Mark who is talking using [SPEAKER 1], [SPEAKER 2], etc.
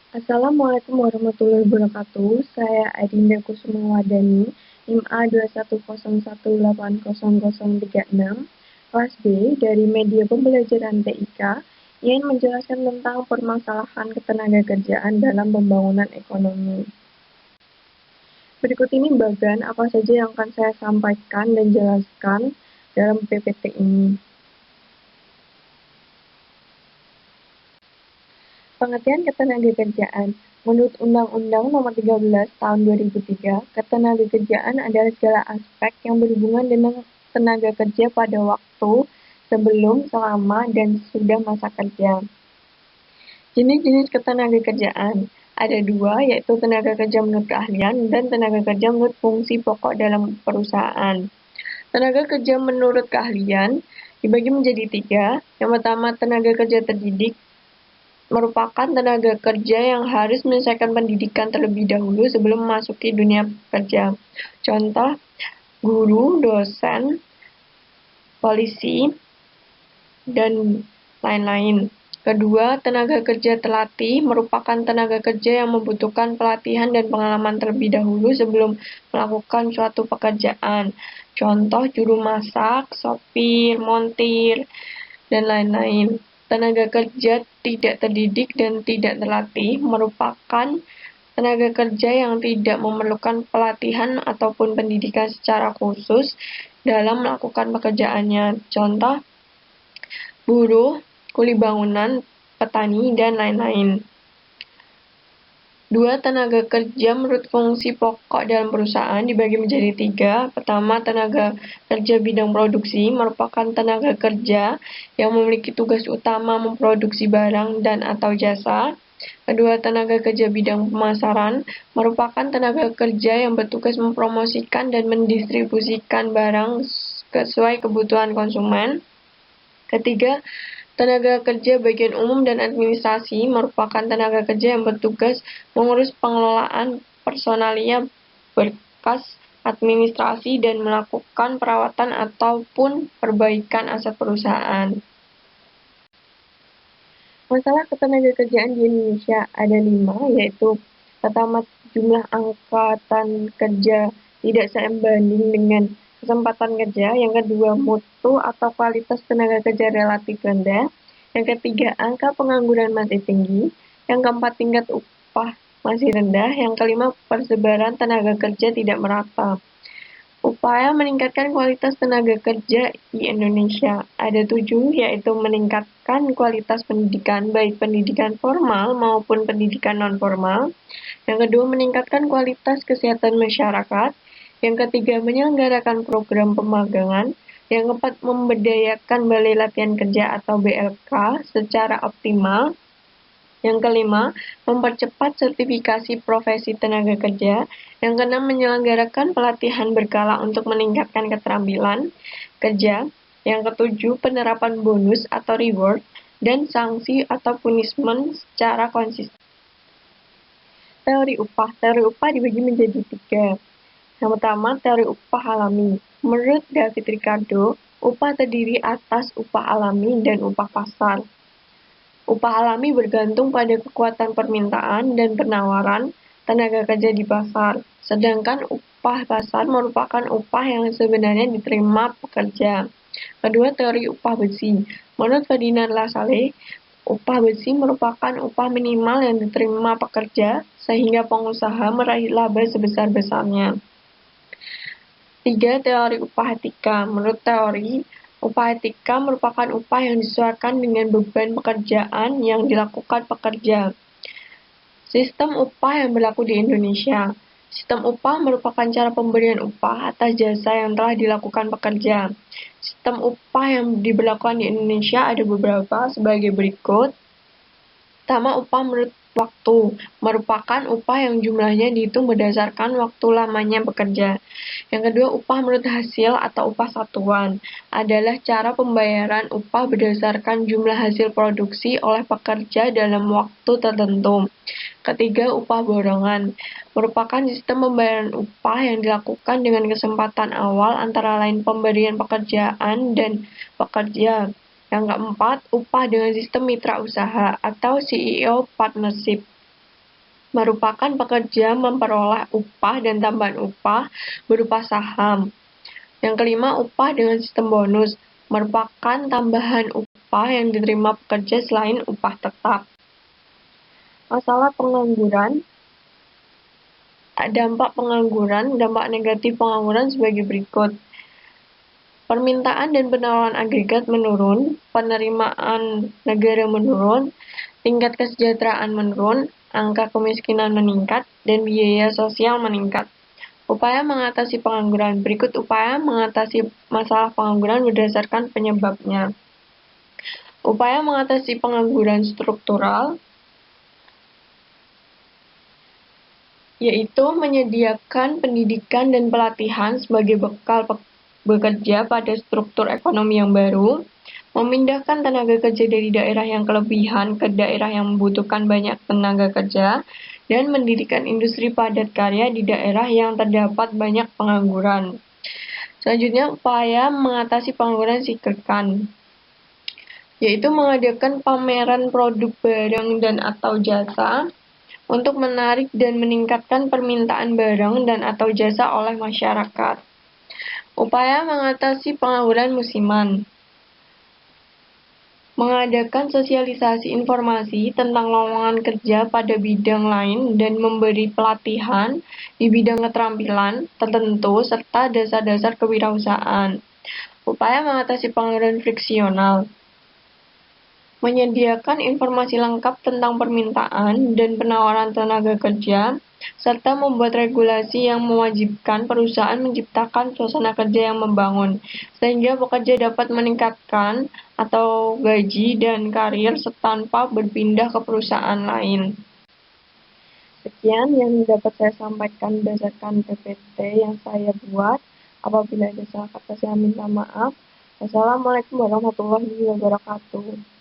[SPEAKER 1] Assalamualaikum warahmatullahi wabarakatuh. Saya Adinda Kusumawardani, NIM A210180036, kelas B dari Media Pembelajaran TIK, ingin menjelaskan tentang permasalahan ketenagakerjaan dalam pembangunan ekonomi. Berikut ini bagan apa saja yang akan saya sampaikan dan jelaskan dalam PPT ini. Pengertian ketenagakerjaan. Menurut Undang-Undang Nomor 13 Tahun 2003, ketenagakerjaan adalah segala aspek yang berhubungan dengan tenaga kerja pada waktu, sebelum, selama, dan sesudah masa kerja. Jenis-jenis ketenagakerjaan ada dua, yaitu tenaga kerja menurut keahlian dan tenaga kerja menurut fungsi pokok dalam perusahaan. Tenaga kerja menurut keahlian dibagi menjadi tiga. Yang pertama, tenaga kerja terdidik, merupakan tenaga kerja yang harus menyelesaikan pendidikan terlebih dahulu sebelum memasuki dunia kerja. Contoh, guru, dosen, polisi, dan lain-lain. Kedua, tenaga kerja terlatih merupakan tenaga kerja yang membutuhkan pelatihan dan pengalaman terlebih dahulu sebelum melakukan suatu pekerjaan. Contoh, juru masak, sopir, montir, dan lain-lain. Tenaga kerja tidak terdidik dan tidak terlatih merupakan tenaga kerja yang tidak memerlukan pelatihan ataupun pendidikan secara khusus dalam melakukan pekerjaannya. Contoh, buruh, kuli bangunan, petani, dan lain-lain. Dua, tenaga kerja menurut fungsi pokok dalam perusahaan dibagi menjadi tiga. Pertama, tenaga kerja bidang produksi merupakan tenaga kerja yang memiliki tugas utama memproduksi barang dan atau jasa. Kedua, tenaga kerja bidang pemasaran merupakan tenaga kerja yang bertugas mempromosikan dan mendistribusikan barang sesuai kebutuhan konsumen. Ketiga, tenaga kerja bagian umum dan administrasi merupakan tenaga kerja yang bertugas mengurus pengelolaan personalia, berkas administrasi, dan melakukan perawatan ataupun perbaikan aset perusahaan. Masalah ketenagakerjaan di Indonesia ada 5, yaitu pertama, jumlah angkatan kerja tidak seimbang dengan kesempatan kerja. Yang kedua, mutu atau kualitas tenaga kerja relatif rendah. Yang ketiga, angka pengangguran masih tinggi. Yang keempat, tingkat upah masih rendah. Yang kelima, persebaran tenaga kerja tidak merata. Upaya meningkatkan kualitas tenaga kerja di Indonesia ada 7, yaitu meningkatkan kualitas pendidikan, baik pendidikan formal maupun pendidikan non-formal. Yang kedua, meningkatkan kualitas kesehatan masyarakat. Yang ketiga, menyelenggarakan program pemagangan. Yang keempat, memberdayakan Balai Latihan Kerja atau BLK secara optimal. Yang kelima, mempercepat sertifikasi profesi tenaga kerja. Yang keenam, menyelenggarakan pelatihan berkala untuk meningkatkan keterampilan kerja. Yang ketujuh, penerapan bonus atau reward dan sanksi atau punishment secara konsisten. Teori upah. Teori upah dibagi menjadi 3. Yang pertama, teori upah alami. Menurut David Ricardo, upah terdiri atas upah alami dan upah pasar. Upah alami bergantung pada kekuatan permintaan dan penawaran tenaga kerja di pasar, sedangkan upah pasar merupakan upah yang sebenarnya diterima pekerja. Kedua, teori upah besi. Menurut Ferdinand Lassalle, upah besi merupakan upah minimal yang diterima pekerja sehingga pengusaha meraih laba sebesar-besarnya. 3. Teori upah etika. Menurut teori, upah etika merupakan upah yang disesuaikan dengan beban pekerjaan yang dilakukan pekerja. Sistem upah yang berlaku di Indonesia. Sistem upah merupakan cara pemberian upah atas jasa yang telah dilakukan pekerja. Sistem upah yang diberlakukan di Indonesia ada beberapa sebagai berikut. Pertama, upah menurut waktu merupakan upah yang jumlahnya dihitung berdasarkan waktu lamanya bekerja. Yang kedua, upah menurut hasil atau upah satuan adalah cara pembayaran upah berdasarkan jumlah hasil produksi oleh pekerja dalam waktu tertentu. Ketiga, upah borongan merupakan sistem pembayaran upah yang dilakukan dengan kesempatan awal antara lain pemberian pekerjaan dan pekerja. Yang keempat, upah dengan sistem mitra usaha atau CEO partnership. merupakan pekerja memperoleh upah dan tambahan upah berupa saham. Yang kelima, upah dengan sistem bonus, merupakan tambahan upah yang diterima pekerja selain upah tetap. Masalah pengangguran, dampak negatif pengangguran sebagai berikut. Permintaan dan penawaran agregat menurun, penerimaan negara menurun, tingkat kesejahteraan menurun, angka kemiskinan meningkat, dan biaya sosial meningkat. Upaya mengatasi pengangguran. Berikut upaya mengatasi masalah pengangguran berdasarkan penyebabnya. Upaya mengatasi pengangguran struktural, yaitu menyediakan pendidikan dan pelatihan sebagai bekal bekerja pada struktur ekonomi yang baru, memindahkan tenaga kerja dari daerah yang kelebihan ke daerah yang membutuhkan banyak tenaga kerja, dan mendirikan industri padat karya di daerah yang terdapat banyak pengangguran. Selanjutnya, upaya mengatasi pengangguran signifikan, yaitu mengadakan pameran produk barang dan atau jasa untuk menarik dan meningkatkan permintaan barang dan atau jasa oleh masyarakat. Upaya mengatasi pengangguran musiman, mengadakan sosialisasi informasi tentang lowongan kerja pada bidang lain dan memberi pelatihan di bidang keterampilan tertentu serta dasar-dasar kewirausahaan. Upaya mengatasi pengangguran friksional, menyediakan informasi lengkap tentang permintaan dan penawaran tenaga kerja, serta membuat regulasi yang mewajibkan perusahaan menciptakan suasana kerja yang membangun, sehingga pekerja dapat meningkatkan atau gaji dan karir tanpa berpindah ke perusahaan lain. Sekian yang dapat saya sampaikan berdasarkan PPT yang saya buat. Apabila ada salah kata saya minta maaf. Wassalamualaikum warahmatullahi wabarakatuh.